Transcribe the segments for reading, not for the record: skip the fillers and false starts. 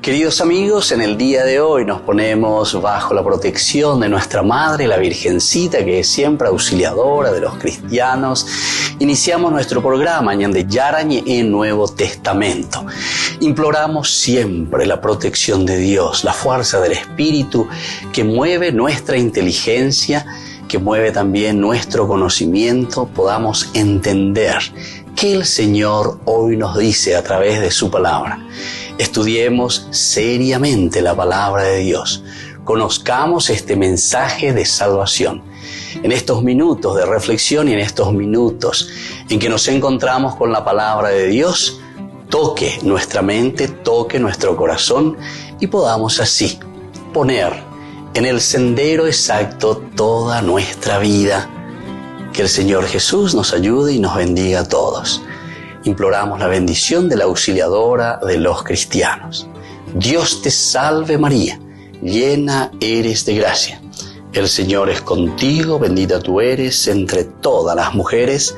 Queridos amigos, en el día de hoy nos ponemos bajo la protección de nuestra Madre, la Virgencita, que es siempre auxiliadora de los cristianos. Iniciamos nuestro programa Ñande Yarañe en Nuevo Testamento. Imploramos siempre la protección de Dios, la fuerza del Espíritu que mueve nuestra inteligencia, que mueve también nuestro conocimiento, podamos entender qué el Señor hoy nos dice a través de su palabra. Estudiemos seriamente la palabra de Dios. Conozcamos este mensaje de salvación. En estos minutos de reflexión y en estos minutos en que nos encontramos con la palabra de Dios, toque nuestra mente, toque nuestro corazón y podamos así poner en el sendero exacto toda nuestra vida. Que el Señor Jesús nos ayude y nos bendiga a todos. Imploramos la bendición de la auxiliadora de los cristianos. Dios te salve María, llena eres de gracia. El Señor es contigo, bendita tú eres entre todas las mujeres,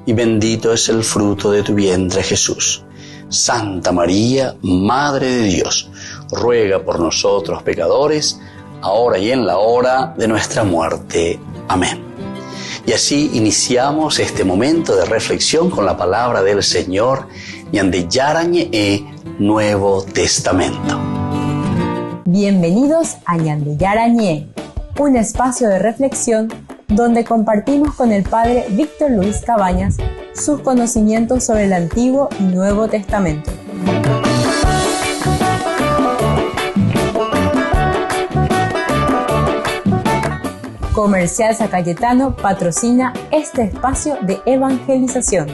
y bendito es el fruto de tu vientre Jesús. Santa María, Madre de Dios, ruega por nosotros pecadores, ahora y en la hora de nuestra muerte. Amén. Y así iniciamos este momento de reflexión con la palabra del Señor, Ñande Yarañe Nuevo Testamento. Bienvenidos a Ñande Yarañe, un espacio de reflexión donde compartimos con el Padre Víctor Luis Cabañas sus conocimientos sobre el Antiguo y Nuevo Testamento. Comercial San Cayetano patrocina este espacio de evangelización.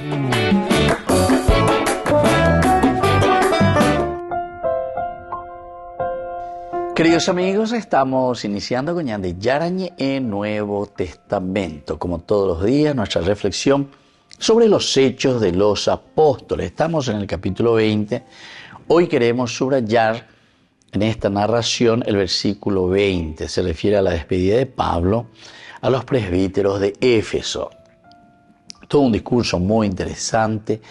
Queridos amigos, estamos iniciando con Ñande Yarañe en Nuevo Testamento. Como todos los días, nuestra reflexión sobre los hechos de los apóstoles. Estamos en el capítulo 20. Hoy queremos subrayar en esta narración el versículo 20. Se refiere a la despedida de Pablo a los presbíteros de Éfeso. Todo un discurso muy interesante.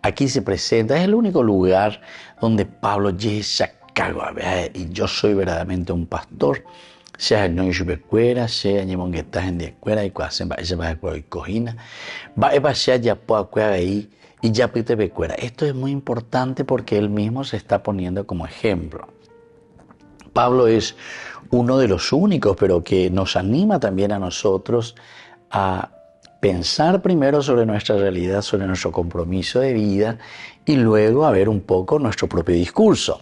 Aquí se presenta, es el único lugar donde Pablo dice, y yo soy verdaderamente un pastor, sea no yubecuera, sea ñemon que estás en diacuera y cuasen va ella va a cojina, va a pasar ya po ahí y ya pite becuera. Esto es muy importante porque él mismo se está poniendo como ejemplo. Pablo es uno de los únicos, pero que nos anima también a nosotros a pensar primero sobre nuestra realidad, sobre nuestro compromiso de vida y luego a ver un poco nuestro propio discurso.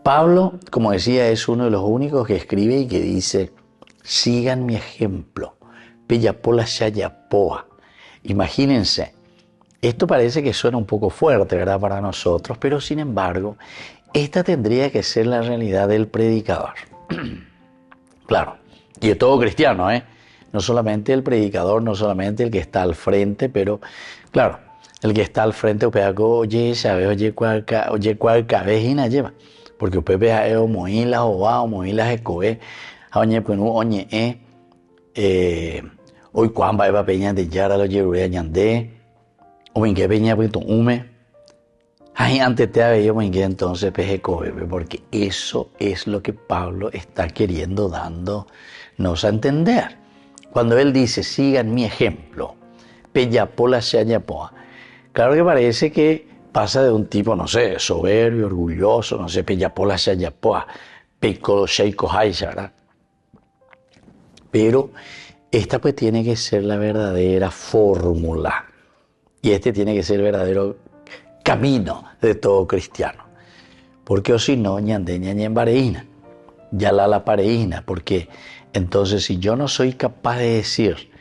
Pablo, como decía, es uno de los únicos que escribe y que dice, sigan mi ejemplo, peyapola shayapoa. Imagínense, esto parece que suena un poco fuerte, ¿verdad?, para nosotros, pero sin embargo, esta tendría que ser la realidad del predicador. Claro, y de todo cristiano, no solamente el predicador, no solamente el que está al frente, pero claro, el que está al frente, oye, ¿sabes? Oye, cuál cabejina lleva. Porque usted ve moilas o va o moilas ecoe, oye, pues no, oye, hoy cuán va a peña de yara lo lleve ñandé, o en qué peña pues tu hume. Ay, antes te había yo entonces peje coge, porque eso es lo que Pablo está queriendo dándonos a entender. Cuando él dice, sigan mi ejemplo, peyapola shayapoa. Claro que parece que pasa de un tipo, no sé, soberbio, orgulloso, no sé, peyapola shayapoa, pecolo sheiko haisha, ¿verdad? Pero esta pues tiene que ser la verdadera fórmula. Y este tiene que ser el verdadero camino de todo cristiano. Porque o si no, ñande ñañen bareína, ya la pareína, porque entonces si yo no soy capaz de decir,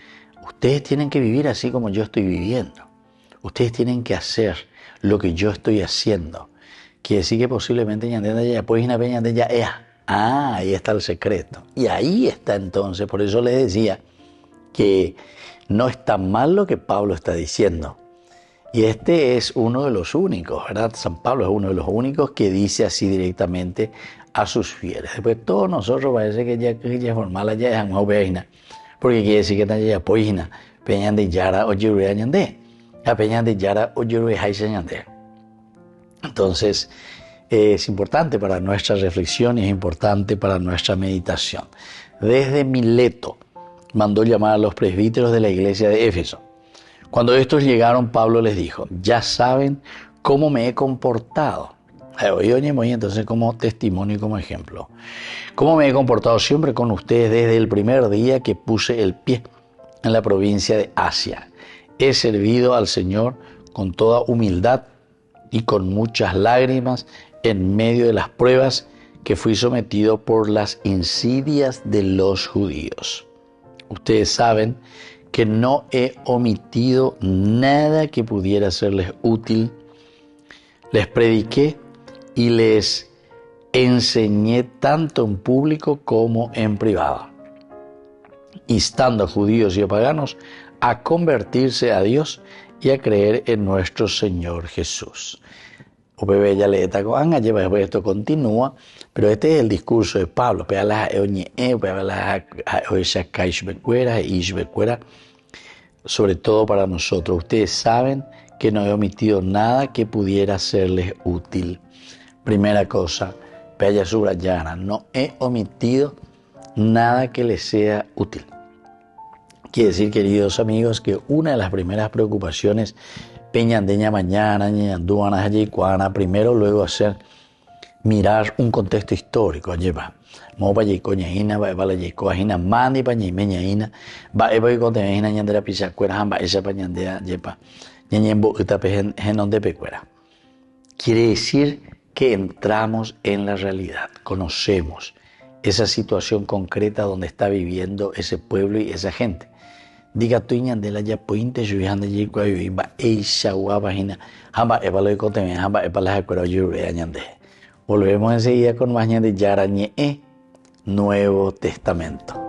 ustedes tienen que vivir así como yo estoy viviendo, ustedes tienen que hacer lo que yo estoy haciendo, quiere decir que posiblemente ñande ya pues ñande ya ahí está el secreto. Y ahí está entonces, por eso les decía que no está mal lo que Pablo está diciendo. Y este es uno de los únicos, ¿verdad? San Pablo es uno de los únicos que dice así directamente a sus fieles. Después todos nosotros parece que ya formal ya es una peina, porque quiere decir que está ya poina, peñan de yara o yurue añande, a peñan de yara o yurue haise añande. Entonces, es importante para nuestra reflexión y es importante para nuestra meditación. Desde Mileto mandó llamar a los presbíteros de la iglesia de Éfeso. Cuando estos llegaron, Pablo les dijo: ya saben cómo me he comportado. Entonces, como testimonio y como ejemplo, cómo me he comportado siempre con ustedes desde el primer día que puse el pie en la provincia de Asia. He servido al Señor con toda humildad y con muchas lágrimas en medio de las pruebas que fui sometido por las insidias de los judíos. Ustedes saben que no he omitido nada que pudiera serles útil. Les prediqué y les enseñé tanto en público como en privado, instando a judíos y a paganos a convertirse a Dios y a creer en nuestro Señor Jesús. Esto continúa, pero este es el discurso de Pablo. Sobre todo para nosotros. Ustedes saben que no he omitido nada que pudiera serles útil. Primera cosa, no he omitido nada que les sea útil. Quiere decir, queridos amigos, que una de las primeras preocupaciones primero, luego hacer mirar un contexto histórico. Quiere decir que entramos en la realidad, conocemos esa situación concreta donde está viviendo ese pueblo y esa gente. Diga tu de la ya pointe yuyanda yikwa yuiba eisha guabajina hamba evalo y conteme hamba epalas acuerdo yure añande. Volvemos enseguida con más de Yarañe, Nuevo Testamento.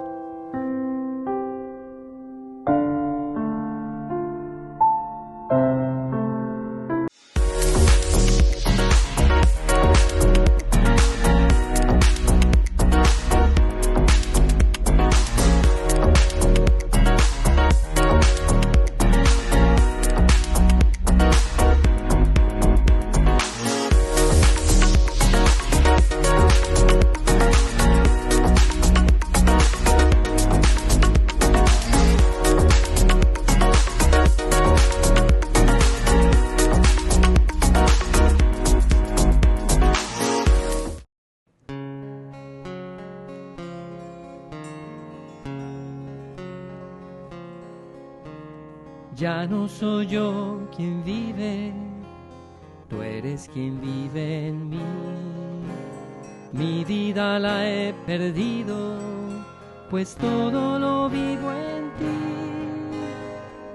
Ya no soy yo quien vive, tú eres quien vive en mí. Mi vida la he perdido, pues todo lo vivo en ti.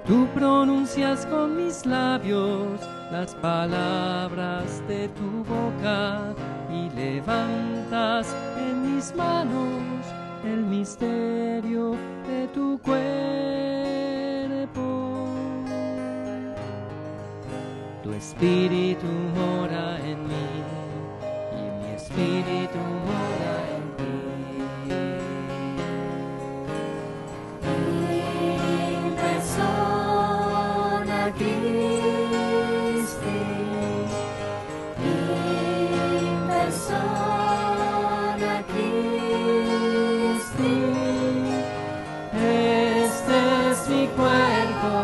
Tú pronuncias con mis labios las palabras de tu boca y levantas en mis manos el misterio de tu cuerpo. Tu espíritu mora en mí y mi espíritu mora en ti. In persona Christi, in persona Christi, Este es mi cuerpo,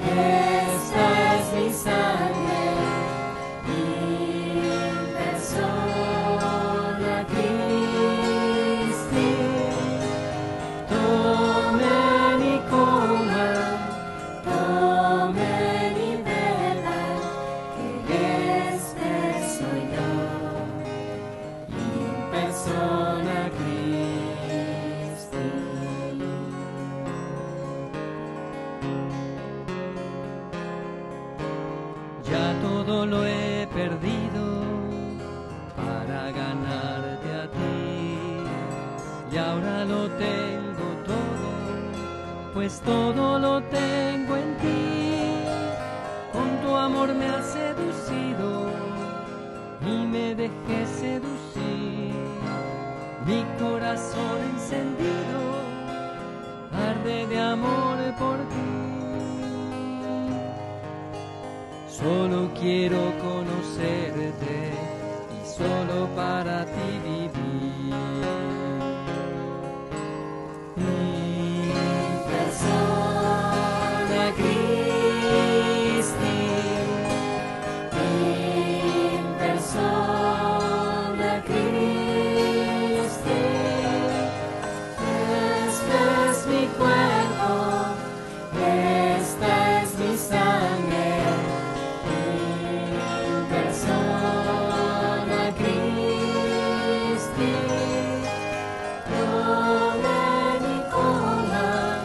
esta es mi sangre. In persona Christi, tomen y coman, tomen y beban, que este soy yo. in persona Christi. Ya todo lo he perdido para ganarte a ti, y ahora lo tengo todo, pues todo lo tengo en ti. Con tu amor me has seducido y me dejé seducir. Mi corazón encendido arde de amor por ti. Solo quiero conocerte solo para ti vivir. In persona Christi, in persona Christi, este es mi cuerpo, esta es mi sangre. In persona Christi, tomen y coman,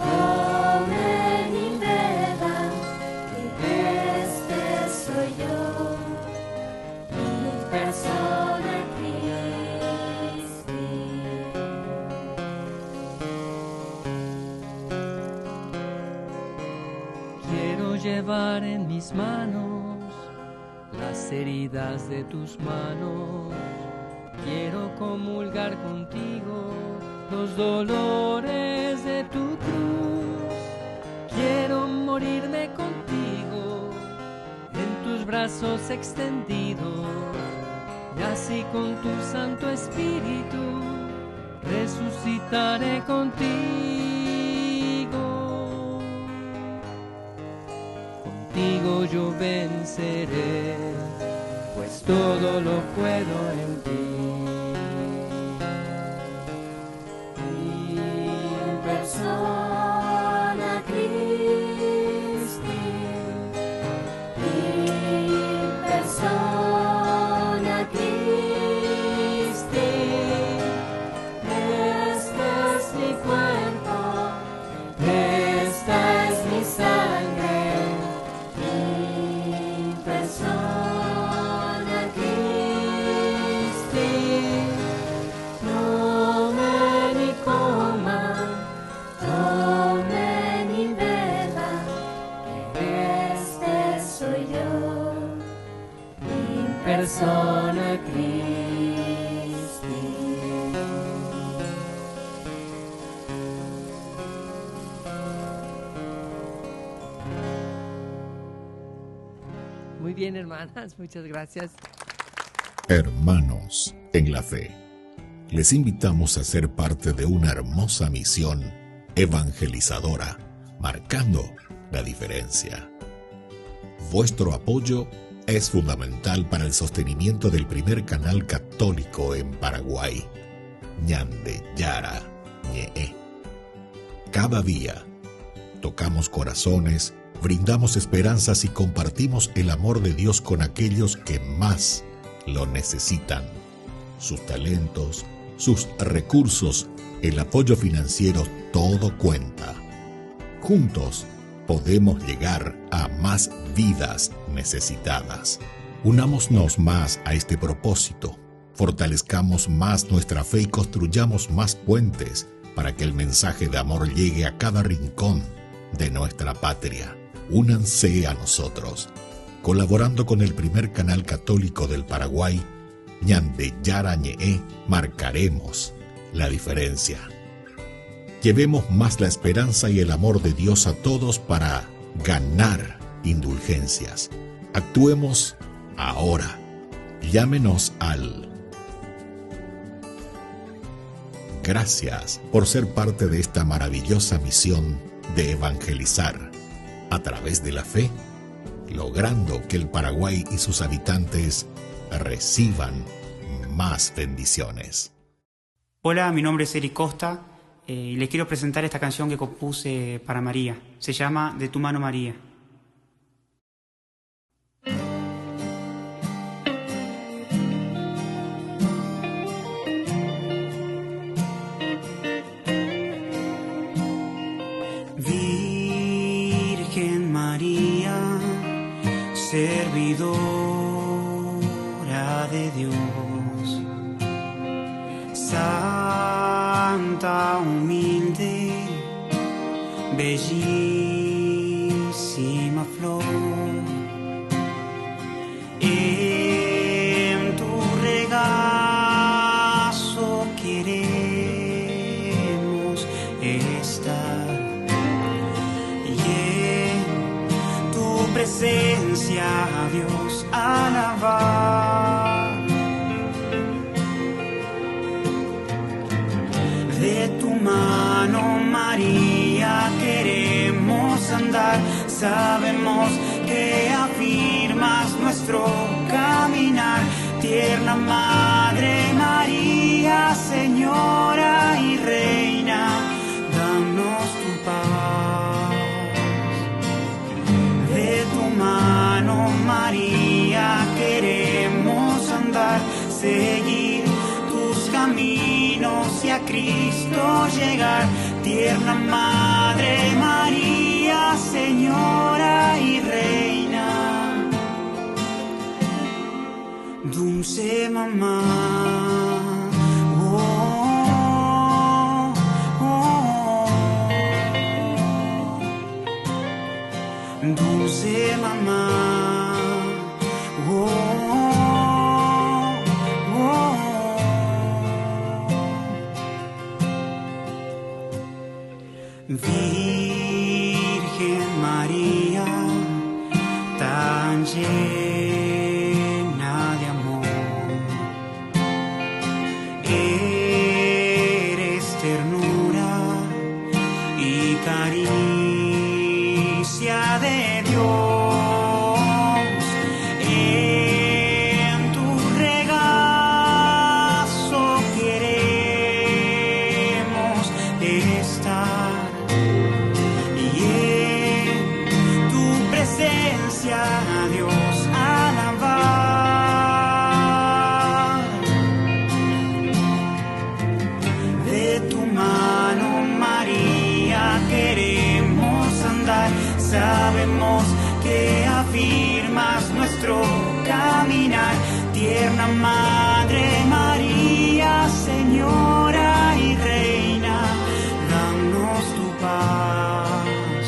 tomen y beban, que este soy yo, in persona Christi. Quiero llevar en mis manos las heridas de tus manos. Quiero comulgar contigo los dolores de tu cruz. Quiero morirme contigo en tus brazos extendidos. Y así con tu Santo Espíritu resucitaré contigo. Contigo yo venceré, pues todo lo puedo en ti. In persona Christi, in persona Christi, este es mi cuerpo, esta es mi sangre. In persona Christi, tomen y coman, tomen y beban, que este soy yo, in persona Christi. Muy bien, hermanas, muchas gracias. Hermanos en la fe, les invitamos a ser parte de una hermosa misión evangelizadora, marcando la diferencia. Vuestro apoyo es fundamental para el sostenimiento del primer canal católico en Paraguay, Ñande Yara Ñe. Cada día tocamos corazones, brindamos esperanzas y compartimos el amor de Dios con aquellos que más lo necesitan. Sus talentos, sus recursos, el apoyo financiero, todo cuenta. Juntos podemos llegar a más vidas necesitadas. Unámonos más a este propósito, fortalezcamos más nuestra fe y construyamos más puentes para que el mensaje de amor llegue a cada rincón de nuestra patria. Únanse a nosotros, colaborando con el primer canal católico del Paraguay, Ñande Yara Ñe, marcaremos la diferencia. Llevemos más la esperanza y el amor de Dios a todos para ganar indulgencias. Actuemos ahora. Llámenos al... Gracias por ser parte de esta maravillosa misión de evangelizar a través de la fe, logrando que el Paraguay y sus habitantes reciban más bendiciones. Hola, mi nombre es Eric Costa y les quiero presentar esta canción que compuse para María. Se llama De tu mano María. Virgen María, servidora de Dios, santa, humilde, bellísima flor, en tu regazo queremos estar y en tu presencia a Dios alabar. De tu mano, María, queremos andar. Sabemos que afirmas nuestro caminar. Tierna Madre María, Señora y Reina, danos tu paz. De tu mano, María, queremos andar, seguir tus caminos y a Cristo llegar. Tierna Madre María, Señora y Reina, dulce mamá. Oh, oh, oh. Dulce mamá. Oh, oh, oh. Virgen María, tan llena de amor, eres ternura y caricia de Dios. En tu regazo queremos estar y en tu presencia, Dios, alabar. De tu mano, María, queremos andar. Sabemos que afirmas nuestro caminar. Tierna Madre María, Señora y Reina, danos tu paz.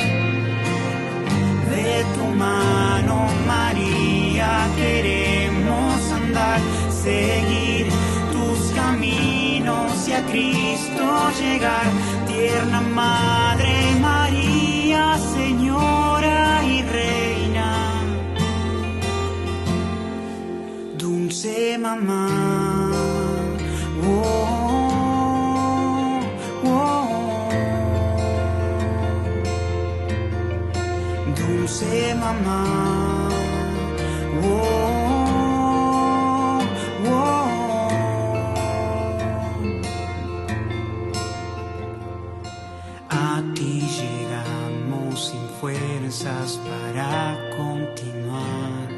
De tu mano, María, queremos andar, seguir tus caminos y a Cristo llegar. Tierna Madre María, Señora y Reina, dulce mamá. Oh, oh, dulce mamá. Oh, oh. A ti llegamos sin fuerzas para continuar.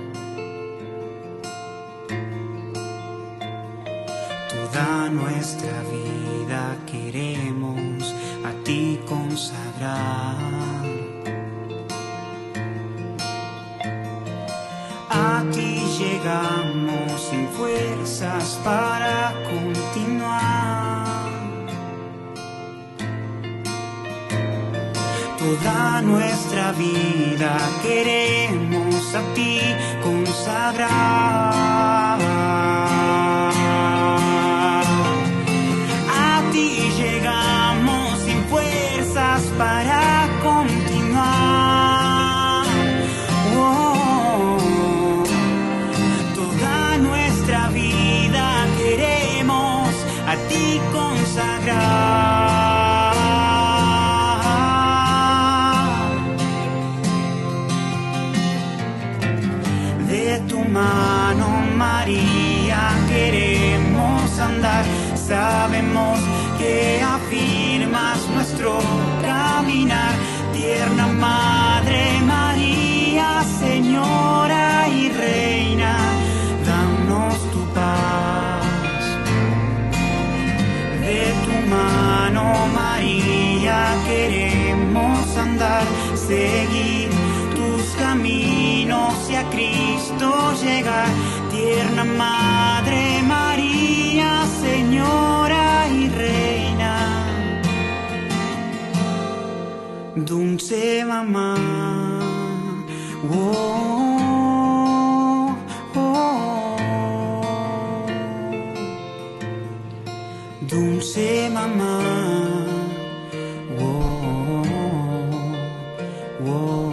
Toda nuestra vida queremos a ti consagrar. A ti llegamos sin fuerzas para continuar. Toda nuestra vida queremos a ti consagrar. A ti llegamos sin fuerzas para continuar. Oh, toda nuestra vida queremos a ti consagrar. De tu mano, María, queremos andar. Sabemos que afirmas nuestro caminar. Tierna Madre María, Señora y Reina, danos tu paz. De tu mano, María, queremos andar, seguir tus caminos y a Cristo llegar. Tierna Madre María, Señora y Reina, dulce mamá. Oh, oh, dulce mamá. Oh, oh.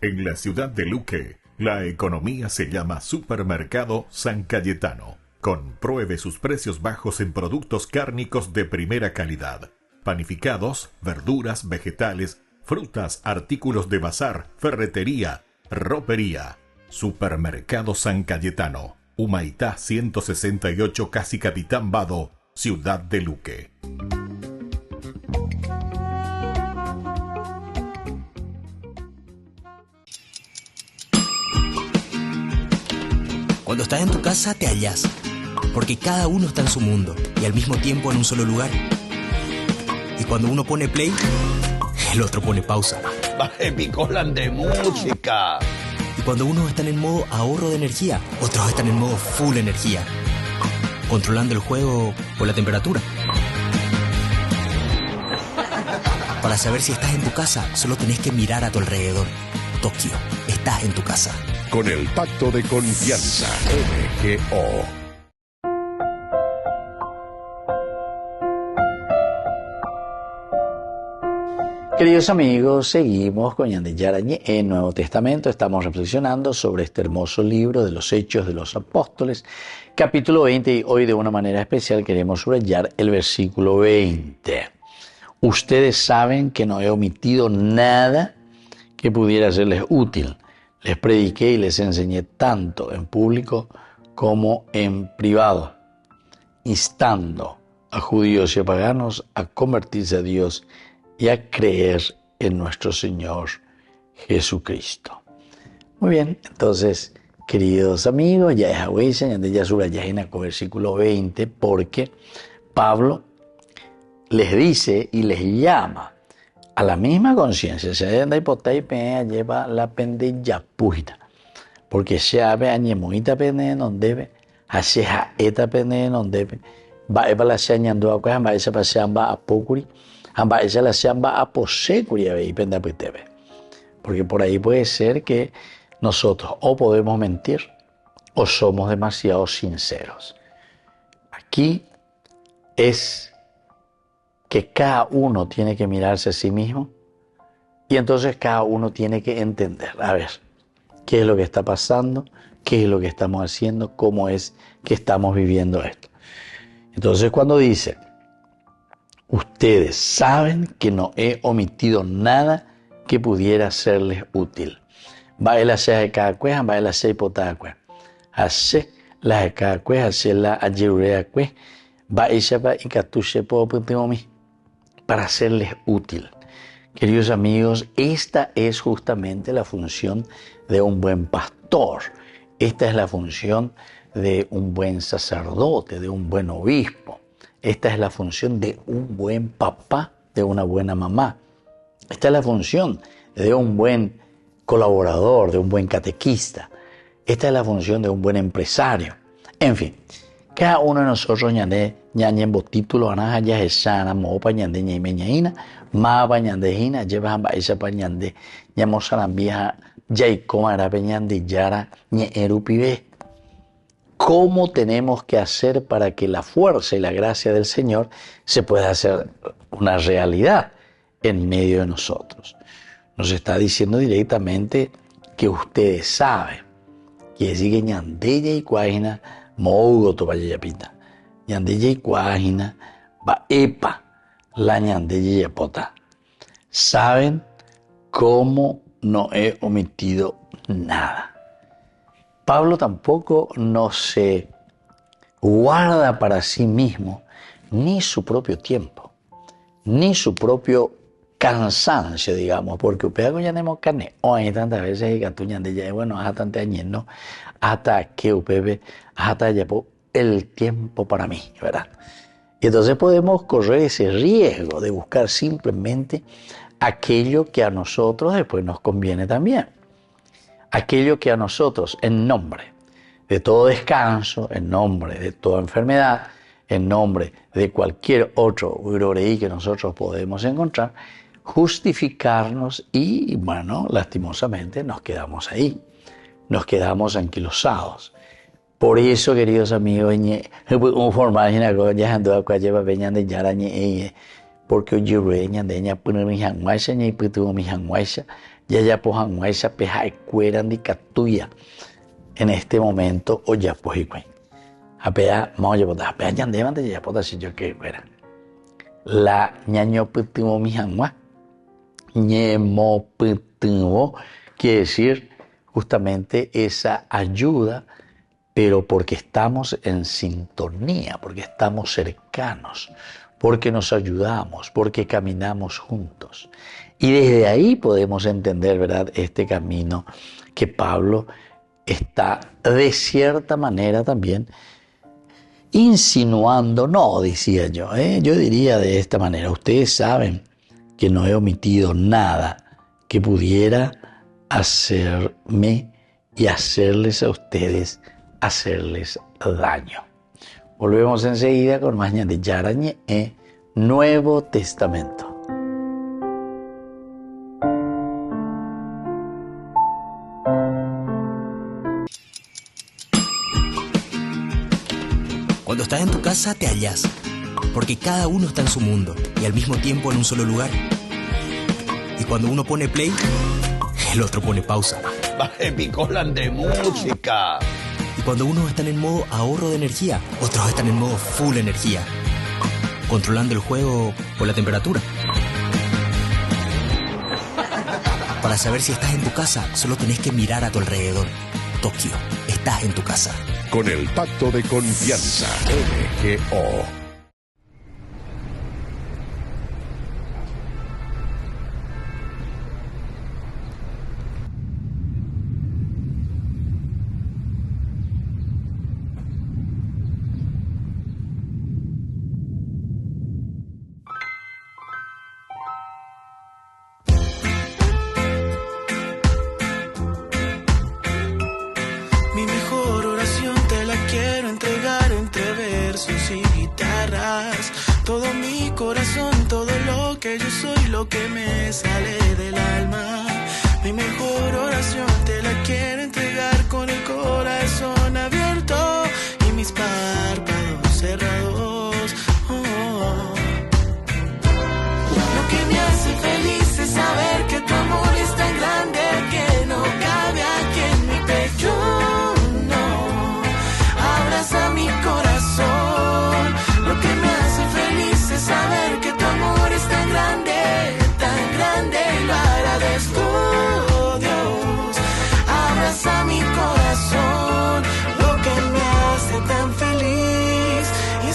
En la ciudad de Luque, La economía se llama Supermercado San Cayetano. Compruebe sus precios bajos en productos cárnicos de primera calidad. Panificados, verduras, vegetales, frutas, artículos de bazar, ferretería, ropería. Supermercado San Cayetano. Humaitá 168, Casi Capitán Vado, Ciudad de Luque. Cuando estás en tu casa te hallas, porque cada uno está en su mundo y al mismo tiempo en un solo lugar. Y cuando uno pone play, el otro pone pausa. Baje picolan de música. Y cuando unos están en modo ahorro de energía, otros están en modo full energía, controlando el juego por la temperatura. Para saber si estás en tu casa, solo tenés que mirar a tu alrededor. Tokio, estás en tu casa. Con el pacto de confianza, MGO. Queridos amigos, seguimos con Ñande Yarañe en Nuevo Testamento. Estamos reflexionando sobre este hermoso libro de los Hechos de los Apóstoles, capítulo 20, y hoy de una manera especial queremos subrayar el versículo 20. Ustedes saben que no he omitido nada que pudiera serles útil. Les prediqué y les enseñé tanto en público como en privado, instando a judíos y a paganos a convertirse a Dios y a creer en nuestro Señor Jesucristo. Muy bien, entonces, queridos amigos, ya es agüisa, ya subrayajena con versículo 20, porque Pablo les dice y les llama a la misma conciencia. Se anda hipotaipe lleva la pendilla puita, porque se abe añemuita pene non debe, haseja eta pene non debe, va eba la se añando a cueva, va esa paseamba a pocuri, amba esa la seamba a posecuri a penda pitebe. Porque por ahí puede ser que nosotros o podemos mentir o somos demasiado sinceros. Aquí es que cada uno tiene que mirarse a sí mismo y entonces cada uno tiene que entender, a ver, qué es lo que está pasando, qué es lo que estamos haciendo, cómo es que estamos viviendo esto. Entonces cuando dice, ustedes saben que no he omitido nada que pudiera serles útil. Va el hacer de cada cueja, va el hacer hipotada cueja. Hace la de cada cueja, hace la ayurea cueja, va ella va y catuche po mi para serles útil. Queridos amigos, esta es justamente la función de un buen pastor. Esta es la función de un buen sacerdote, de un buen obispo. Esta es la función de un buen papá, de una buena mamá. Esta es la función de un buen colaborador, de un buen catequista. Esta es la función de un buen empresario. En fin, cada uno de nosotros ñande título anaja ya esana mopa ñande ñaimeñaina ma bañandejina lleva esa pañande ñamosarambiha yaikoma era peñande yara ñeerupibe. ¿Cómo tenemos que hacer para que la fuerza y la gracia del Señor se pueda hacer una realidad en medio de nosotros? Nos está diciendo directamente que ustedes saben que sigue ñandella y cuágina mougo to vayapita ñandella y cuágina va epa la ñandella y pota. Saben cómo no he omitido nada. Pablo tampoco no se guarda para sí mismo ni su propio tiempo, ni su propio cansancio, digamos, porque upea ya tenemos carne, o hay tantas veces y gatuñan de ya, bueno, hasta tantos años, ¿no? Hasta que upebe, hasta ya el tiempo para mí, ¿verdad? Y entonces podemos correr ese riesgo de buscar simplemente aquello que a nosotros después nos conviene también. Aquello que a nosotros, en nombre de todo descanso, en nombre de toda enfermedad, en nombre de cualquier otro uroreí que nosotros podemos encontrar, justificarnos y, bueno, lastimosamente nos quedamos ahí, nos quedamos anquilosados. Por eso, queridos amigos, porque ya pojan esa peja cueran de catuya en este momento o ya pues y cuen. Apea, vamos a botar, apea ya de ya poder si yo que fuera. La ñaño putimo mi jangua, ñemo putimo, quiere decir justamente esa ayuda, pero porque estamos en sintonía, porque estamos cercanos, porque nos ayudamos, porque caminamos juntos. Y desde ahí podemos entender, ¿verdad?, este camino que Pablo está de cierta manera también insinuando, no, decía yo diría de esta manera, ustedes saben que no he omitido nada que pudiera hacerme y hacerles a ustedes, hacerles daño. Volvemos enseguida con más de Yarañe Nuevo Testamento. Cuando estás en tu casa te hallas, porque cada uno está en su mundo y al mismo tiempo en un solo lugar. Y cuando uno pone play, el otro pone pausa. Baje picolan de música. Y cuando unos están en modo ahorro de energía, otros están en modo full energía, controlando el juego por la temperatura. Para saber si estás en tu casa, solo tenés que mirar a tu alrededor. Tokio, estás en tu casa. Con el pacto de confianza MGO.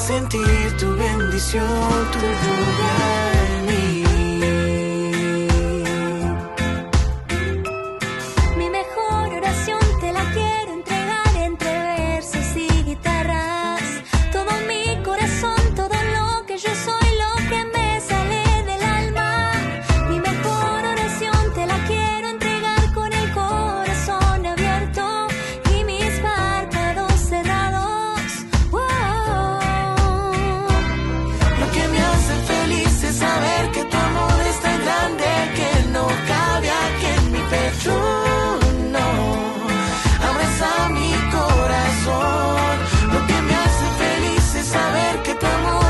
Sentir tu bendición, tu lluvia en mí. Mi mejor oración te la quiero entregar entre versos y guitarras. Todo mi corazón, todo lo que yo soy, lo que me sale del alma. Mi mejor oración te la quiero entregar con el corazón abierto y mis párpados cerrados. Saber que tu amor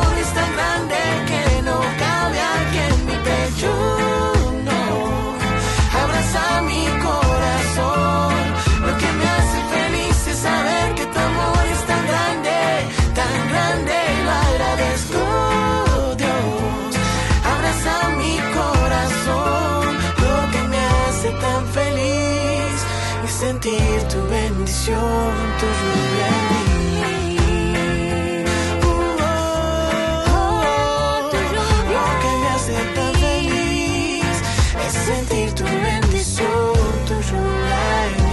es tan grande que no cabe aquí en mi pecho, no. Abraza mi corazón. Lo que me hace feliz es saber que tu amor es tan grande, lo agradezco, Dios. Abraza mi corazón. Lo que me hace tan feliz es sentir tu bendición, tu lluvia en mí. Sentir tu bendición, tu lluvia en mí. Lo que me hace tan feliz es sentir tu bendición, tu lluvia en mí.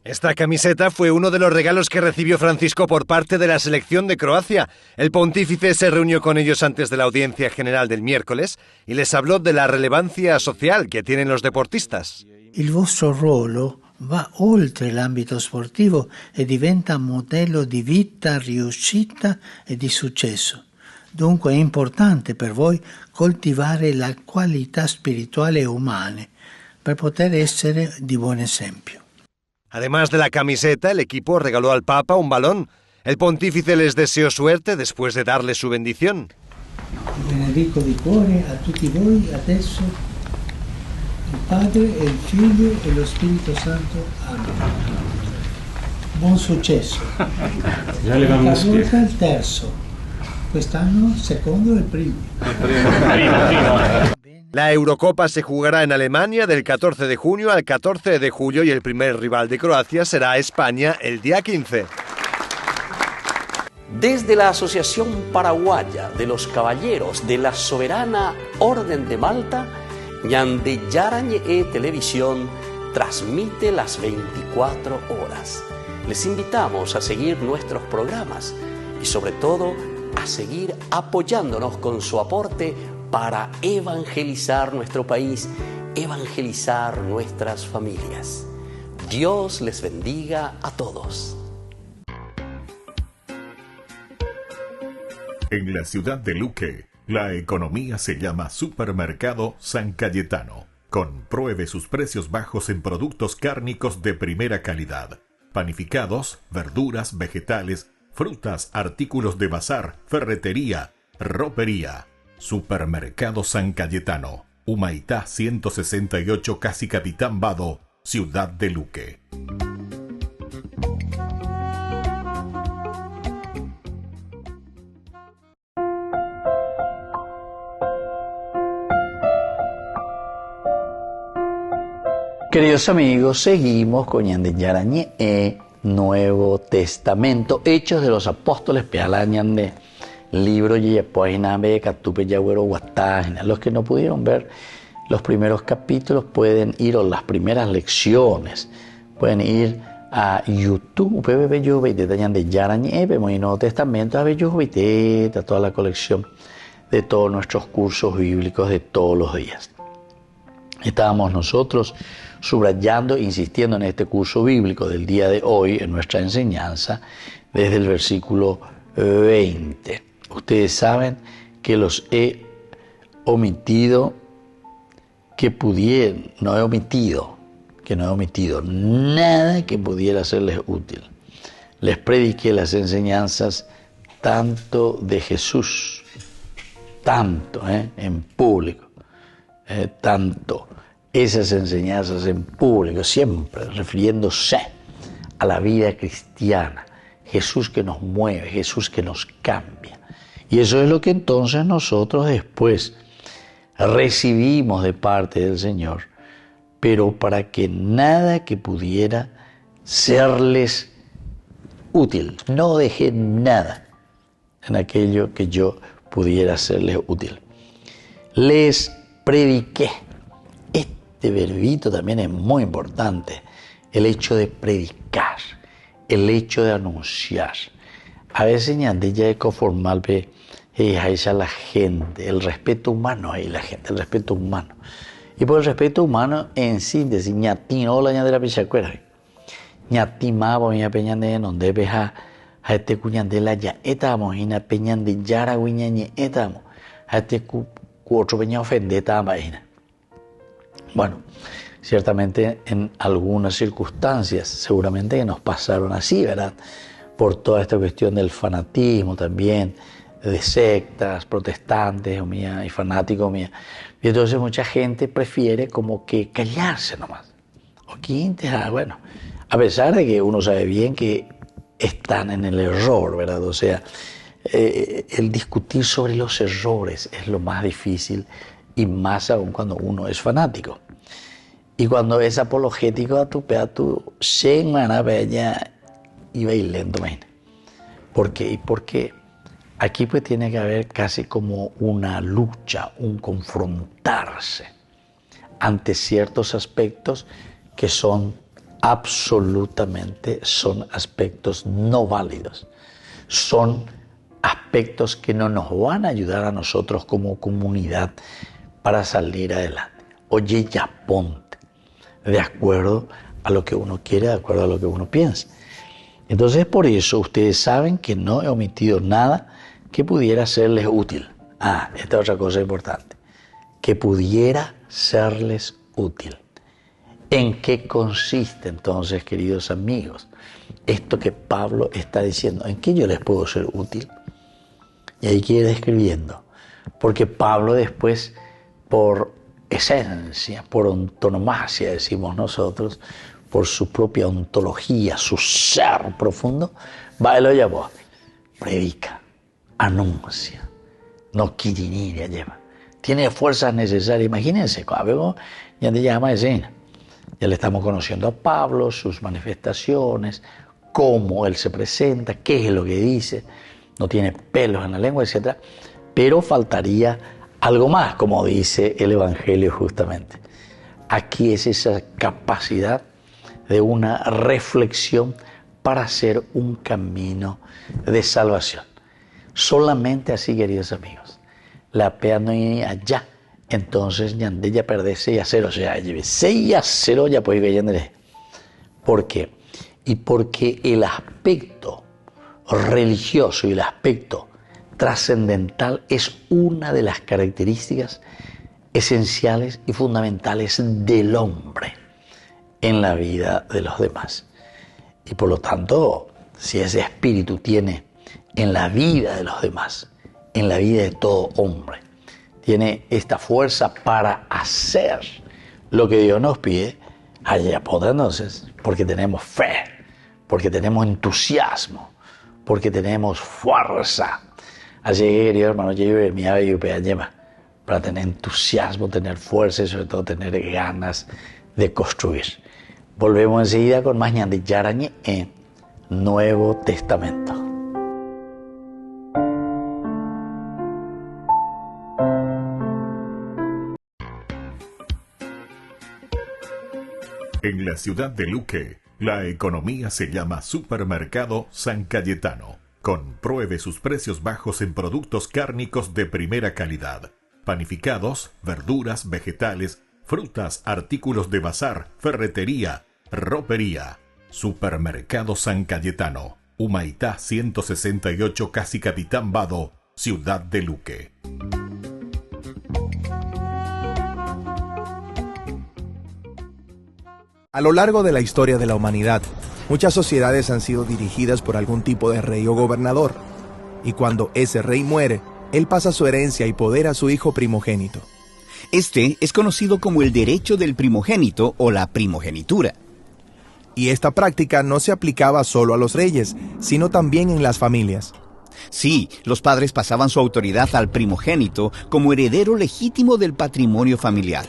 Esta camiseta fue uno de los regalos que recibió Francisco por parte de la selección de Croacia. El pontífice se reunió con ellos antes de la audiencia general del miércoles y les habló de la relevancia social que tienen los deportistas. Il vostro ruolo va oltre l'ambito sportivo e diventa modello di vita, riuscita e di successo. Dunque è importante per voi coltivare la qualità spirituale e umane per poter essere di buon esempio. Además de la camiseta, el equipo regaló al Papa un balón. El pontífice les deseó suerte después de darle su bendición. Benedico di cuore a tutti voi adesso il Padre e il Figlio e lo Spirito Santo. Amen. Buon successo. Ya le vamos Questa volta il terzo. Quest'anno secondo e primo. La Eurocopa se jugará en Alemania del 14 de junio al 14 de julio y el primer rival de Croacia será España el día 15. Desde la Asociación Paraguaya de los Caballeros de la Soberana Orden de Malta, Ñande Yarañe Televisión transmite las 24 horas. Les invitamos a seguir nuestros programas y sobre todo a seguir apoyándonos con su aporte para evangelizar nuestro país, evangelizar nuestras familias. Dios les bendiga a todos. En la ciudad de Luque, la economía se llama Supermercado San Cayetano. Compruebe sus precios bajos en productos cárnicos de primera calidad. Panificados, verduras, vegetales, frutas, artículos de bazar, ferretería, ropería. Supermercado San Cayetano, Humaitá 168, Casi Capitán Vado, Ciudad de Luque. Queridos amigos, seguimos con Ñande Yarañe Nuevo Testamento, Hechos de los Apóstoles, Pealañande. Libro Yepoinabe, Catupe Yagüero Guatágena. Los que no pudieron ver los primeros capítulos pueden ir, o las primeras lecciones, pueden ir a YouTube, PBB Yuve, detallan de Yarañe, vemos el Nuevo Testamento, a Yuve, toda la colección de todos nuestros cursos bíblicos de todos los días. Estábamos nosotros subrayando, insistiendo en este curso bíblico del día de hoy, en nuestra enseñanza, desde el versículo 20. Ustedes saben que los he omitido, no he omitido nada que pudiera serles útil. Les prediqué las enseñanzas tanto de Jesús, en público, tanto esas enseñanzas en público, siempre refiriéndose a la vida cristiana, Jesús que nos mueve, Jesús que nos cambia. Y eso es lo que entonces nosotros después recibimos de parte del Señor, pero para que nada que pudiera serles útil, no dejé nada en aquello que yo pudiera serles útil. Les prediqué. Este verbito también es muy importante, el hecho de predicar, el hecho de anunciar. A veces Ñande ya es conformal, a la gente, el respeto humano, el respeto humano. Y por el respeto humano, en síntesis, ñatín, hola Ñande la pichacuera. Ñatín mabo, mi peñande, donde veja, a este cuñande la ya, etamos, y na peñande yara, guiñañe, etamos, a este otro peña ofende, etamos, Bueno, ciertamente en algunas circunstancias, seguramente que nos pasaron así, ¿verdad? Por toda esta cuestión del fanatismo también, de sectas, protestantes y fanáticos. Y entonces mucha gente prefiere como que callarse nomás. O bueno, a pesar de que uno sabe bien que están en el error, ¿verdad? O sea, el discutir sobre los errores es lo más difícil, y más aún cuando uno es fanático. Y cuando es apologético a tu y bailando. ¿Por qué? Porque aquí pues tiene que haber casi como una lucha, un confrontarse ante ciertos aspectos que son absolutamente son aspectos no válidos. Son aspectos que no nos van a ayudar a nosotros como comunidad para salir adelante. Oye, ya ponte de acuerdo a lo que uno quiere, de acuerdo a lo que uno piensa. Entonces, por eso ustedes saben que no he omitido nada que pudiera serles útil. Esta es otra cosa importante. Que pudiera serles útil. ¿En qué consiste entonces, queridos amigos, esto que Pablo está diciendo? ¿En qué yo les puedo ser útil? Y ahí quiere describiendo. Porque Pablo después, por esencia, por antonomasia, decimos nosotros, por su propia ontología, su ser profundo, va y lo llamó, predica, anuncia, no quirinira lleva. Tiene fuerzas necesarias. Imagínense, cuando ya te llama escena. Ya le estamos conociendo a Pablo, sus manifestaciones, cómo él se presenta, qué es lo que dice, no tiene pelos en la lengua, etc. Pero faltaría algo más, como dice el Evangelio justamente. Aquí es esa capacidad de una reflexión para hacer un camino de salvación. Solamente así, queridos amigos, la pea no iría allá. Entonces, ya perdés 6-0, o sea, 6-0 ya puede ir. ¿Por qué? Y porque el aspecto religioso y el aspecto trascendental es una de las características esenciales y fundamentales del hombre en la vida de los demás. Y por lo tanto, si ese espíritu tiene en la vida de los demás, en la vida de todo hombre, tiene esta fuerza para hacer lo que Dios nos pide, allá podrá entonces, porque tenemos fe, porque tenemos entusiasmo, porque tenemos fuerza. Así que, querido hermano, yo para tener entusiasmo, tener fuerza y sobre todo tener ganas de construir. Volvemos enseguida con más Ñande Yarañe en Nuevo Testamento. En la ciudad de Luque, la economía se llama Supermercado San Cayetano. Compruebe sus precios bajos en productos cárnicos de primera calidad. Panificados, verduras, vegetales, frutas, artículos de bazar, ferretería, ropería. Supermercado San Cayetano, Humaitá 168, Casi Capitán Vado, ciudad de Luque. A lo largo de la historia de la humanidad, muchas sociedades han sido dirigidas por algún tipo de rey o gobernador. Y cuando ese rey muere, él pasa su herencia y poder a su hijo primogénito. Este es conocido como el derecho del primogénito o la primogenitura. Y esta práctica no se aplicaba solo a los reyes, sino también en las familias. Sí, los padres pasaban su autoridad al primogénito como heredero legítimo del patrimonio familiar.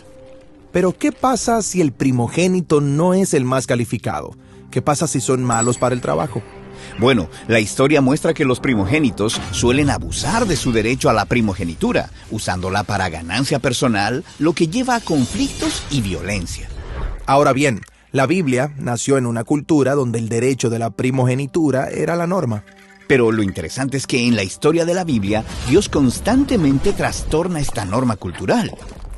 Pero ¿qué pasa si el primogénito no es el más calificado? ¿Qué pasa si son malos para el trabajo? Bueno, la historia muestra que los primogénitos suelen abusar de su derecho a la primogenitura, usándola para ganancia personal, lo que lleva a conflictos y violencia. Ahora bien, la Biblia nació en una cultura donde el derecho de la primogenitura era la norma. Pero lo interesante es que en la historia de la Biblia, Dios constantemente trastorna esta norma cultural.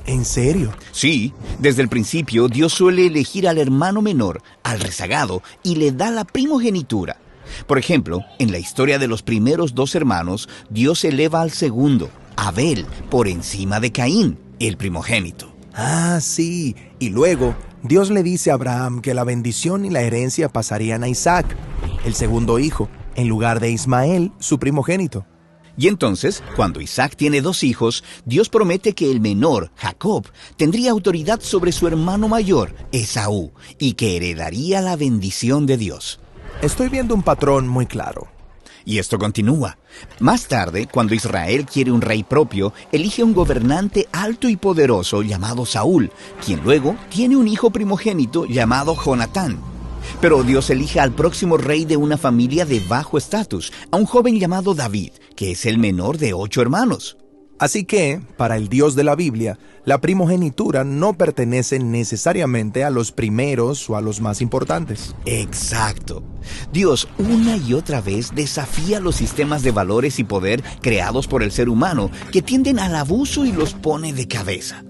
¿En serio? Sí, desde el principio Dios suele elegir al hermano menor, al rezagado, y le da la primogenitura. Por ejemplo, en la historia de los primeros 2 hermanos, Dios eleva al segundo, Abel, por encima de Caín, el primogénito. Ah, sí. Y luego, Dios le dice a Abraham que la bendición y la herencia pasarían a Isaac, el segundo hijo, en lugar de Ismael, su primogénito. Y entonces, cuando Isaac tiene 2 hijos, Dios promete que el menor, Jacob, tendría autoridad sobre su hermano mayor, Esaú, y que heredaría la bendición de Dios. Estoy viendo un patrón muy claro. Y esto continúa. Más tarde, cuando Israel quiere un rey propio, elige un gobernante alto y poderoso llamado Saúl, quien luego tiene un hijo primogénito llamado Jonatán. Pero Dios elige al próximo rey de una familia de bajo estatus, a un joven llamado David, que es el menor de 8 hermanos. Así que, para el Dios de la Biblia, la primogenitura no pertenece necesariamente a los primeros o a los más importantes. Exacto. Dios una y otra vez desafía los sistemas de valores y poder creados por el ser humano que tienden al abuso y los pone de cabeza.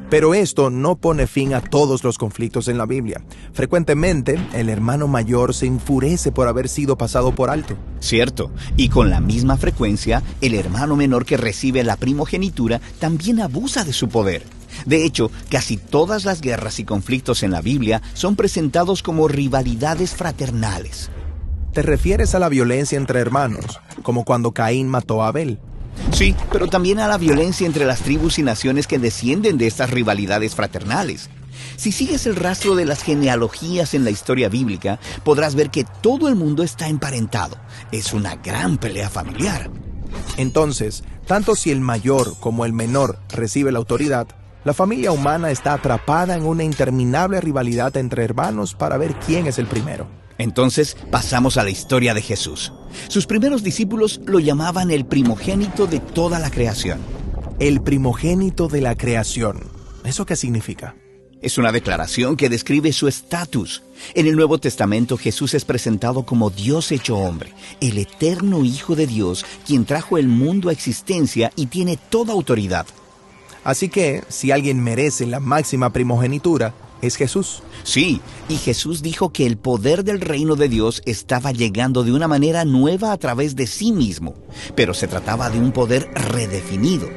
Pero esto no pone fin a todos los conflictos en la Biblia. Frecuentemente, el hermano mayor se enfurece por haber sido pasado por alto. Cierto, y con la misma frecuencia, el hermano menor que recibe la primogenitura también abusa de su poder. De hecho, casi todas las guerras y conflictos en la Biblia son presentados como rivalidades fraternales. ¿Te refieres a la violencia entre hermanos, como cuando Caín mató a Abel? Sí, pero también a la violencia entre las tribus y naciones que descienden de estas rivalidades fraternales. Si sigues el rastro de las genealogías en la historia bíblica, podrás ver que todo el mundo está emparentado. Es una gran pelea familiar. Entonces, tanto si el mayor como el menor recibe la autoridad, la familia humana está atrapada en una interminable rivalidad entre hermanos para ver quién es el primero. Entonces pasamos a la historia de Jesús. Sus primeros discípulos lo llamaban el primogénito de toda la creación. El primogénito de la creación. ¿Eso qué significa? Es una declaración que describe su estatus. En el Nuevo Testamento Jesús es presentado como Dios hecho hombre, el eterno Hijo de Dios, quien trajo el mundo a existencia y tiene toda autoridad. Así que, si alguien merece la máxima primogenitura, es Jesús. Sí, y Jesús dijo que el poder del reino de Dios estaba llegando de una manera nueva a través de sí mismo, pero se trataba de un poder redefinido.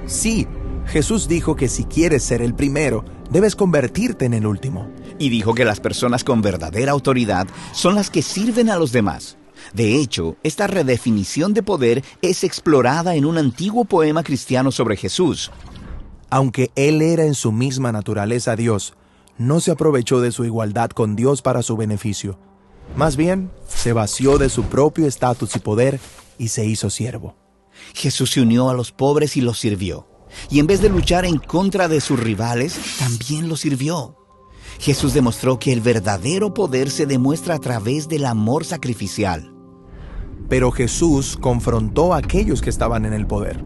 Sí, Jesús dijo que si quieres ser el primero, debes convertirte en el último. Y dijo que las personas con verdadera autoridad son las que sirven a los demás. De hecho, esta redefinición de poder es explorada en un antiguo poema cristiano sobre Jesús. Aunque él era en su misma naturaleza Dios, no se aprovechó de su igualdad con Dios para su beneficio. Más bien, se vació de su propio estatus y poder y se hizo siervo. Jesús se unió a los pobres y los sirvió. Y en vez de luchar en contra de sus rivales, también los sirvió. Jesús demostró que el verdadero poder se demuestra a través del amor sacrificial. Pero Jesús confrontó a aquellos que estaban en el poder.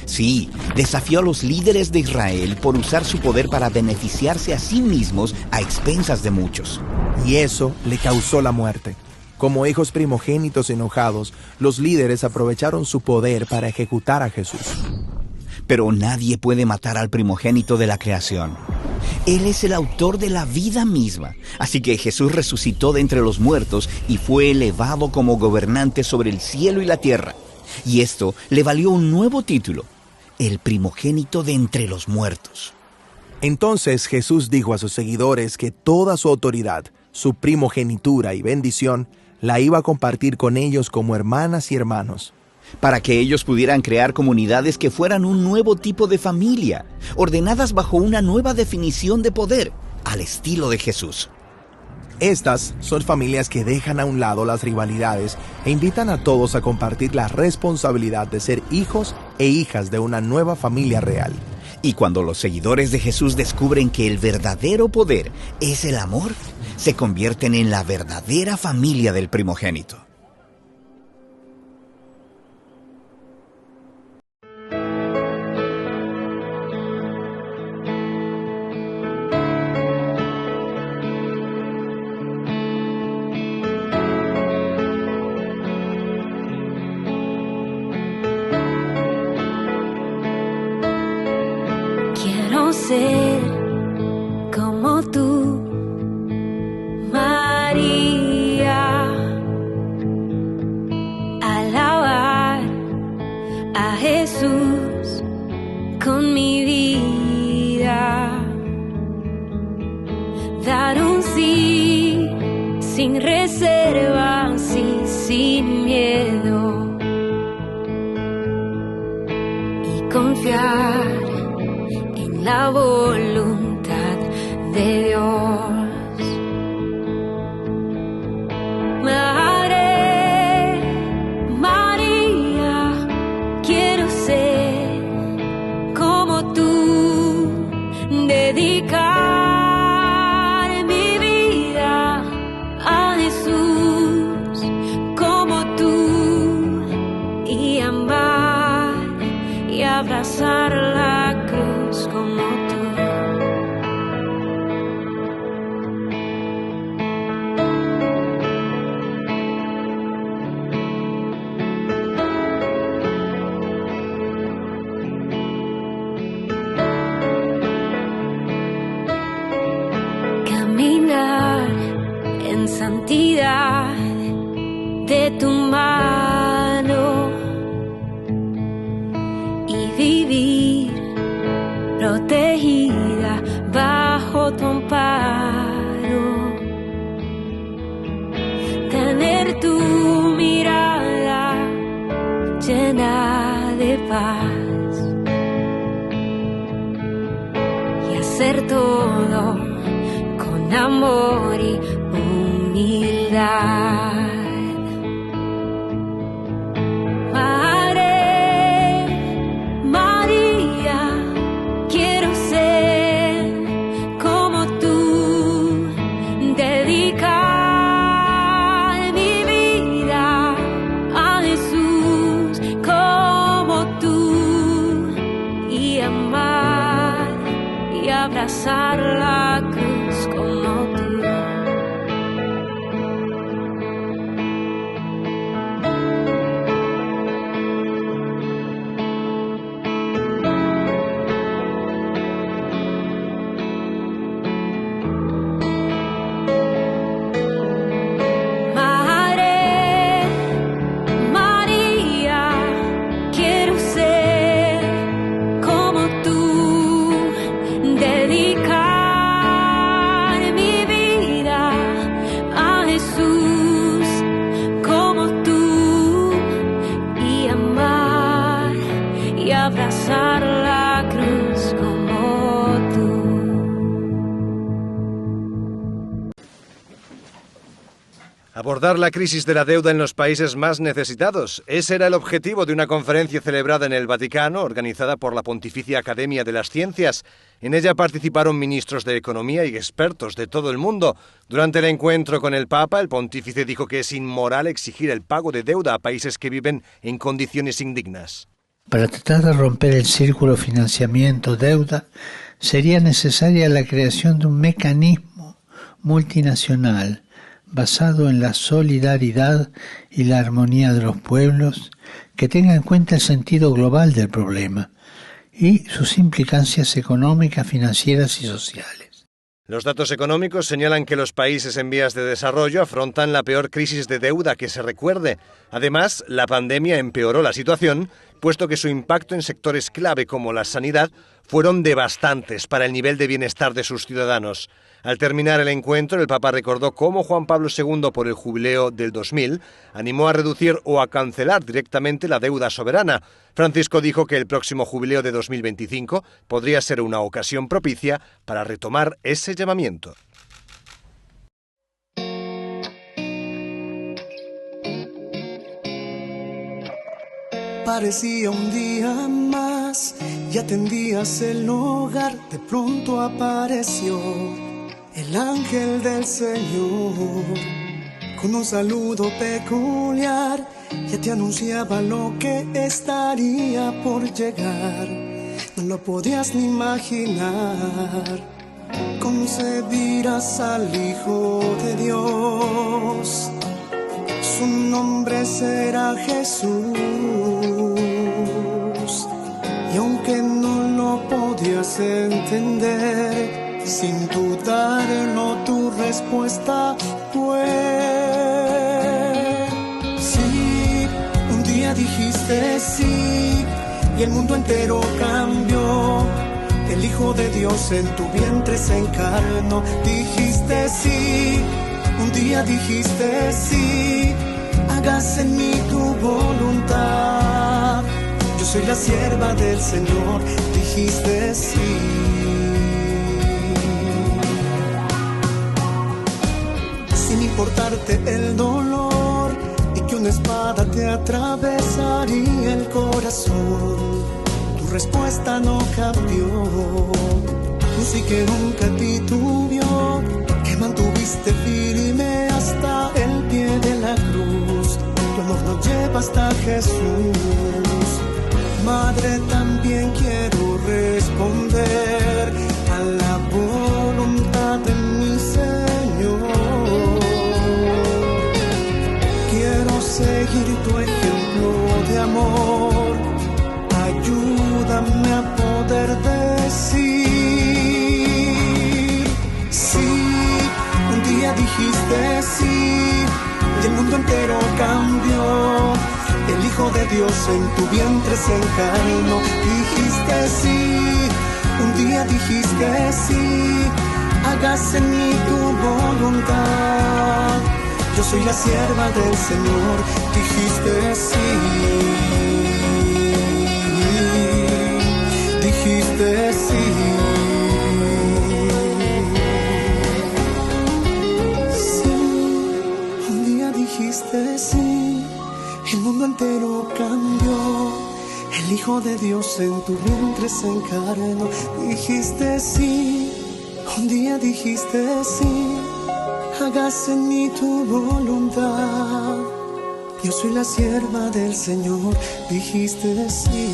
Sí, desafió a los líderes de Israel por usar su poder para beneficiarse a sí mismos a expensas de muchos. Y eso le causó la muerte. Como hijos primogénitos enojados, los líderes aprovecharon su poder para ejecutar a Jesús. Pero nadie puede matar al primogénito de la creación. Él es el autor de la vida misma. Así que Jesús resucitó de entre los muertos y fue elevado como gobernante sobre el cielo y la tierra. Y esto le valió un nuevo título, el primogénito de entre los muertos. Entonces Jesús dijo a sus seguidores que toda su autoridad, su primogenitura y bendición, la iba a compartir con ellos como hermanas y hermanos. Para que ellos pudieran crear comunidades que fueran un nuevo tipo de familia, ordenadas bajo una nueva definición de poder, al estilo de Jesús. Estas son familias que dejan a un lado las rivalidades e invitan a todos a compartir la responsabilidad de ser hijos e hijas de una nueva familia real. Y cuando los seguidores de Jesús descubren que el verdadero poder es el amor, se convierten en la verdadera familia del primogénito. Quiero ser como tú, María, alabar a Jesús con mi vida, dar un sí sin reservas y sin miedo, y confiar en la voluntad de Dios. Madre María, quiero ser como tú, dedicar mi vida a Jesús como tú, y amar y abrazar santidad de tu mano y vivir protegida bajo tu amparo. Tener tu mirada llena de paz y hacer todo con amor y humildad. Madre María, quiero ser como tú, dedicar mi vida a Jesús como tú y amar y abrazar la cruz como tú. Madre María, quiero ser como tú, dedicar mi vida a Jesús como tú y amar y abrazar la cruz como tú. Abordar la crisis de la deuda en los países más necesitados. Ese era el objetivo de una conferencia celebrada en el Vaticano, organizada por la Pontificia Academia de las Ciencias. En ella participaron ministros de Economía y expertos de todo el mundo. Durante el encuentro con el Papa, el pontífice dijo que es inmoral exigir el pago de deuda a países que viven en condiciones indignas. Para tratar de romper el círculo financiamiento-deuda, sería necesaria la creación de un mecanismo multinacional basado en la solidaridad y la armonía de los pueblos, que tenga en cuenta el sentido global del problema y sus implicancias económicas, financieras y sociales. Los datos económicos señalan que los países en vías de desarrollo afrontan la peor crisis de deuda que se recuerde. Además, la pandemia empeoró la situación, puesto que su impacto en sectores clave como la sanidad fueron devastantes para el nivel de bienestar de sus ciudadanos. Al terminar el encuentro, el Papa recordó cómo Juan Pablo II, por el jubileo del 2000, animó a reducir o a cancelar directamente la deuda soberana. Francisco dijo que el próximo jubileo de 2025 podría ser una ocasión propicia para retomar ese llamamiento. Parecía un día más y atendías el hogar, de pronto apareció el ángel del Señor con un saludo peculiar, ya te anunciaba lo que estaría por llegar. No lo podías ni imaginar, concebirás al Hijo de Dios, su nombre será Jesús. Y aunque no lo podías entender, sin dudarlo tu respuesta fue sí. Un día dijiste sí y el mundo entero cambió. El Hijo de Dios en tu vientre se encarnó. Dijiste sí, un día dijiste sí, hágase en mí tu voluntad. Yo soy la sierva del Señor, dijiste sí. Sin importarte el dolor y que una espada te atravesaría el corazón, tu respuesta no cambió. Tú sí que nunca titubeó, que mantuviste firme hasta el pie de la cruz. Tu amor nos lleva hasta Jesús. Madre, también quiero responder a la voluntad de mi Señor. Quiero seguir tu ejemplo de amor. Ayúdame a poder decir sí. Un día dijiste sí cambió. El Hijo de Dios en tu vientre se encarnó. Dijiste sí, un día dijiste sí, hágase en mí tu voluntad. Yo soy la sierva del Señor, dijiste sí, dijiste sí. Sí, un día dijiste sí, el mundo entero cambió. El Hijo de Dios en tu vientre se encarnó. Dijiste sí, un día dijiste sí, hágase en mí tu voluntad. Yo soy la sierva del Señor, dijiste sí.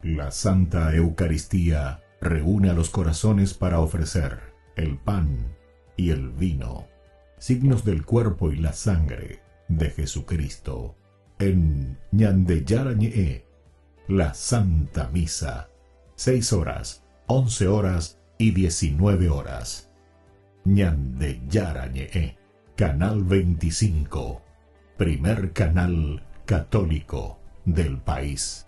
La Santa Eucaristía reúne a los corazones para ofrecer el pan y el vino, signos del cuerpo y la sangre de Jesucristo. En Ñande Yarañe, la Santa Misa, 6 horas, 11 horas y 19 horas. Ñande Yarañe, Canal 25, primer canal católico del país.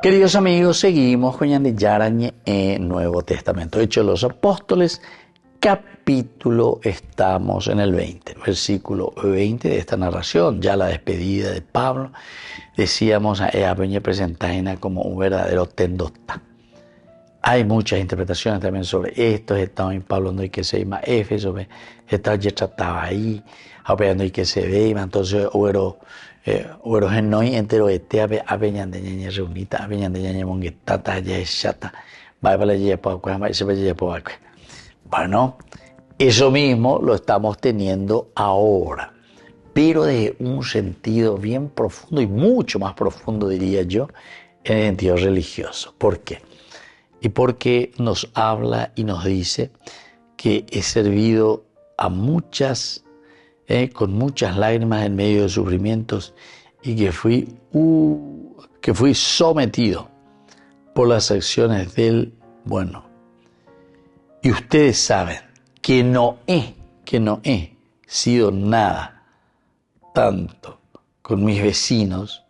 Queridos amigos, seguimos con Ñande Yarañe en Nuevo Testamento. Hechos de los Apóstoles, capítulo, estamos en el 20, versículo 20 de esta narración, ya la despedida de Pablo. Decíamos a Peña Presentaina como un verdadero tendota. Hay muchas interpretaciones también sobre esto. Estaba en Pablo no hay que se llama Éfeso, estaba ya trataba ahí, no hay que se ve, entonces hubo genoi entero este apeñan de ñaña reunita, apeñan de ñaña monguetata, ya es chata, va para allá para se vaya para acá. Bueno, eso mismo lo estamos teniendo ahora, pero de un sentido bien profundo y mucho más profundo, diría yo, en el sentido religioso. ¿Por qué? Y porque nos habla y nos dice que he servido a muchas, con muchas lágrimas en medio de sufrimientos, y que fui sometido por las acciones del bueno. Y ustedes saben que no he sido nada, tanto con mis vecinos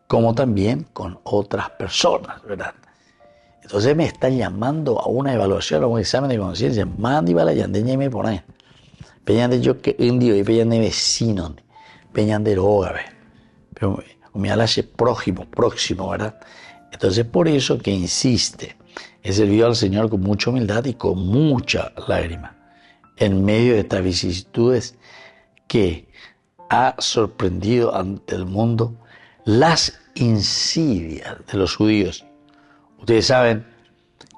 como también con otras personas, ¿verdad? Entonces me están llamando a una evaluación, a un examen de conciencia. Mandi para yandeña y me pone. Peñan de yo que indio y peñan de vecino, peñan de roga, pero me alaje próximo, ¿verdad? Entonces por eso que insiste, he servido al Señor con mucha humildad y con mucha lágrima, en medio de estas vicisitudes que ha sorprendido ante el mundo las insidias de los judíos. Ustedes saben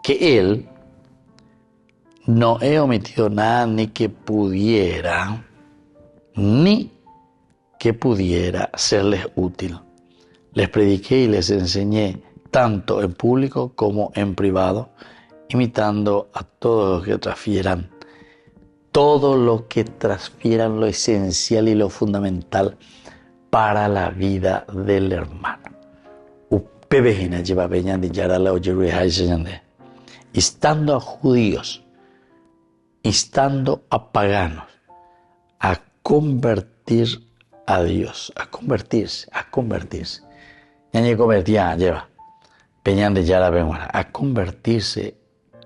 que Él no he omitido nada ni que pudiera serles útil. Les prediqué y les enseñé tanto en público como en privado, imitando a todos los que transfieran todo lo que transfieran lo esencial y lo fundamental para la vida del hermano. Instando a judíos, instando a paganos a convertir a Dios, a convertirse. A convertirse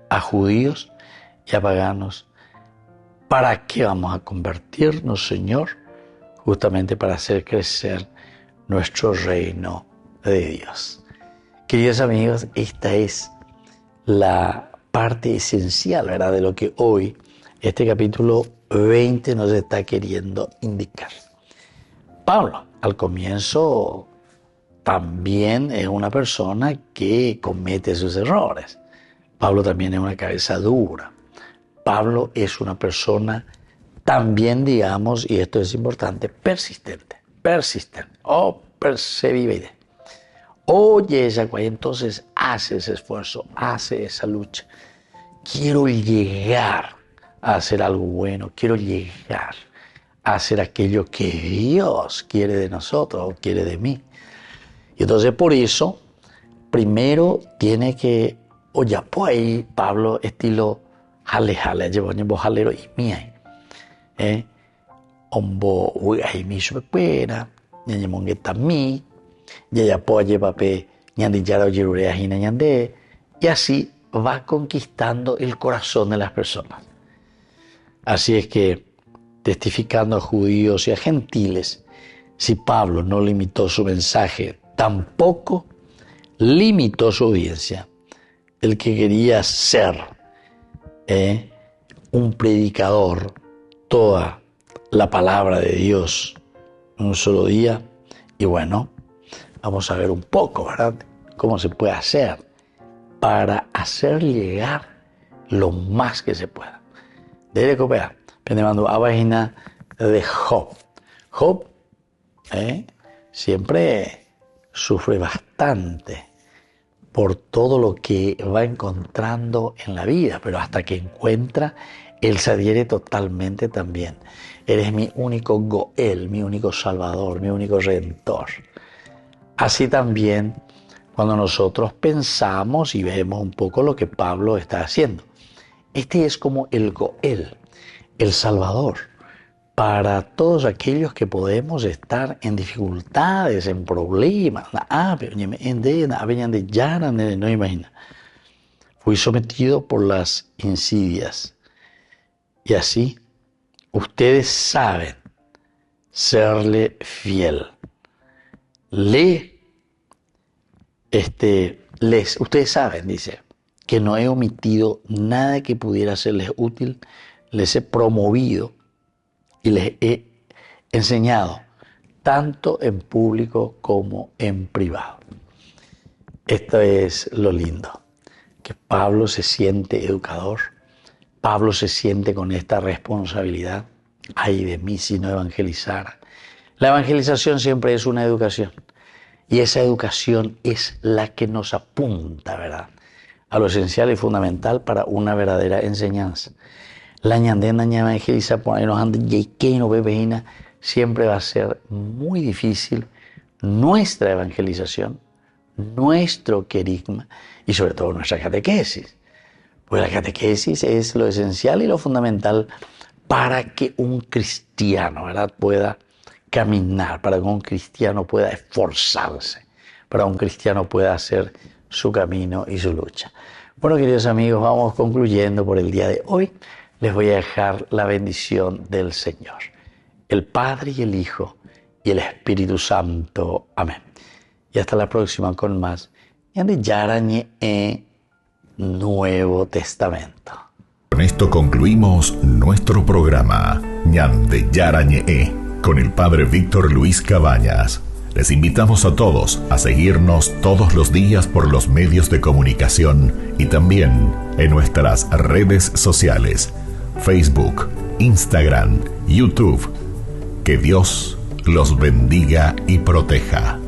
a judíos y a paganos. ¿Para qué vamos a convertirnos, Señor? Justamente para hacer crecer nuestro reino de Dios. Queridos amigos, esta es la parte esencial, ¿verdad?, de lo que hoy este capítulo 20 nos está queriendo indicar. Pablo, al comienzo, también es una persona que comete sus errores. Pablo también es una cabeza dura. Pablo es una persona también, digamos, y esto es importante, persistente, o persevivide. Oye esa cual, entonces hace ese esfuerzo, hace esa lucha. quiero llegar a hacer algo bueno, quiero llegar a hacer aquello que Dios quiere de nosotros o quiere de mí. Y entonces por eso, primero tiene que, oye, pues ahí Pablo estilo jale, llevo jalero y mía. Ombo, uy, ahí mi supera, ñañe mongueta mi, ya pues lleva pe, ñande yara o yerurea jina ñande, y así va conquistando el corazón de las personas. Así es que, testificando a judíos y a gentiles, si Pablo no limitó su mensaje, tampoco limitó su audiencia. El que quería ser un predicador, toda la palabra de Dios en un solo día. Y bueno, vamos a ver un poco, ¿verdad?, cómo se puede hacer para hacer llegar lo más que se pueda. Debe copiar. Pendemando a página de Job. Job siempre sufre bastante por todo lo que va encontrando en la vida, pero hasta que encuentra, él se adhiere totalmente también. Eres mi único Goel, mi único Salvador, mi único Redentor. Así también cuando nosotros pensamos y vemos un poco lo que Pablo está haciendo. Este es como el Goel, el Salvador, para todos aquellos que podemos estar en dificultades, en problemas. No imagina. Fui sometido por las insidias. Y así, ustedes saben serle fiel. Ustedes saben, dice, que no he omitido nada que pudiera serles útil, les he promovido y les he enseñado, tanto en público como en privado. Esto es lo lindo, que Pablo se siente educador, Pablo se siente con esta responsabilidad. Ay de mí si no evangelizara. La evangelización siempre es una educación, y esa educación es la que nos apunta, ¿verdad?, a lo esencial y fundamental para una verdadera enseñanza. La ñandena evangeliza por ahí nos anda no bebejina, siempre va a ser muy difícil nuestra evangelización, nuestro querigma y sobre todo nuestra catequesis. Pues la catequesis es lo esencial y lo fundamental para que un cristiano, ¿verdad?, pueda caminar, para que un cristiano pueda esforzarse, para que un cristiano pueda hacer su camino y su lucha. Bueno, queridos amigos, vamos concluyendo por el día de hoy. Les voy a dejar la bendición del Señor, el Padre y el Hijo y el Espíritu Santo. Amén. Y hasta la próxima con más Ñande Yarañe Nuevo Testamento. Con esto concluimos nuestro programa Ñande Yarañe con el Padre Víctor Luis Cabañas. Les invitamos a todos a seguirnos todos los días por los medios de comunicación y también en nuestras redes sociales, Facebook, Instagram, YouTube. Que Dios los bendiga y proteja.